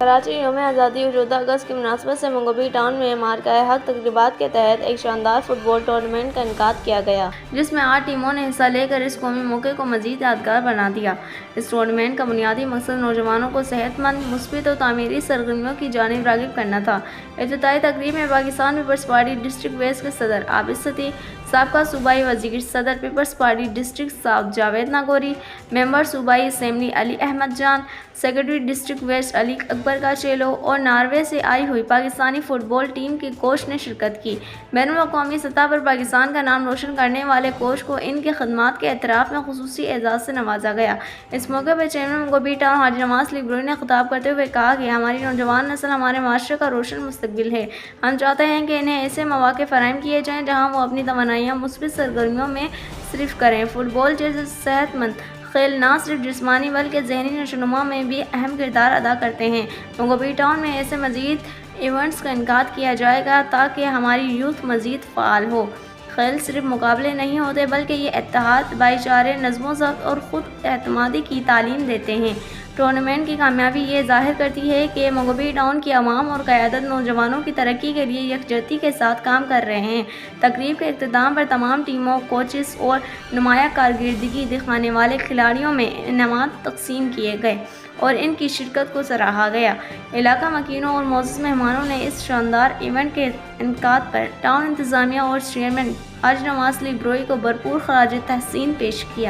کراچی یوم آزادی اور 14 اگست کی مناسبت سے منگوبی ٹاؤن میں مارکہ حق تقریبات کے تحت ایک شاندار فٹ بال ٹورنامنٹ کا انعقاد کیا گیا، جس میں 8 ٹیموں نے حصہ لے کر اس قومی موقع کو مزید یادگار بنا دیا۔ اس ٹورنامنٹ کا بنیادی مقصد نوجوانوں کو صحت مند، مثبت اور تعمیری سرگرمیوں کی جانب راغب کرنا تھا۔ افتتاحی تقریب میں Pakistan Peoples Party District West کے صدر عابد صدیقی، سابقہ صوبائی وزیر، صدر Peoples Party District South Javed Nagori, member صوبائی اسمبلی Ali Ahmed Jan, secretary District West Ali Akbar Kashelo اور ناروے سے آئی ہوئی پاکستانی فٹ بال ٹیم کے کوچ نے شرکت کی۔ بین الاقوامی سطح پر پاکستان کا نام روشن کرنے والے کوچ کو ان کی خدمات کے اعتراف میں خصوصی اعزاز سے نوازا گیا۔ اس موقع پر چیئرمین منگوبی ٹاؤن حاجی نواز علی بروئی نے خطاب کرتے ہوئے کہا کہ ہماری نوجوان نسل ہمارے معاشرے کا روشن مستقبل ہے۔ ہم چاہتے ہیں کہ انہیں ایسے مواقع فراہم کیے جائیں جہاں وہ اپنی توانائیاں مثبت سرگرمیوں میں صرف کریں۔ فٹ بال جیسے صحت مند کھیل نہ صرف جسمانی بلکہ ذہنی نشوونما میں بھی اہم کردار ادا کرتے ہیں۔ منگوبی ٹاؤن میں ایسے مزید ایونٹس کا انعقاد کیا جائے گا تاکہ ہماری یوتھ مزید فعال ہو۔ کھیل صرف مقابلے نہیں ہوتے بلکہ یہ اتحاد، بھائی چارے، نظم و ضبط اور خود اعتمادی کی تعلیم دیتے ہیں۔ ٹورنامنٹ کی کامیابی یہ ظاہر کرتی ہے کہ منگوبی ٹاؤن کی عوام اور قیادت نوجوانوں کی ترقی کے لیے یکجہتی کے ساتھ کام کر رہے ہیں۔ تقریب کے اختتام پر تمام ٹیموں، کوچز اور نمایاں کارکردگی دکھانے والے کھلاڑیوں میں انعامات تقسیم کیے گئے اور ان کی شرکت کو سراہا گیا۔ علاقہ مکینوں اور معزز مہمانوں نے اس شاندار ایونٹ کے انعقاد پر ٹاؤن انتظامیہ اور چیئرمین حاجی نواز علی بروئی کو بھرپور خراج تحسین پیش کیا۔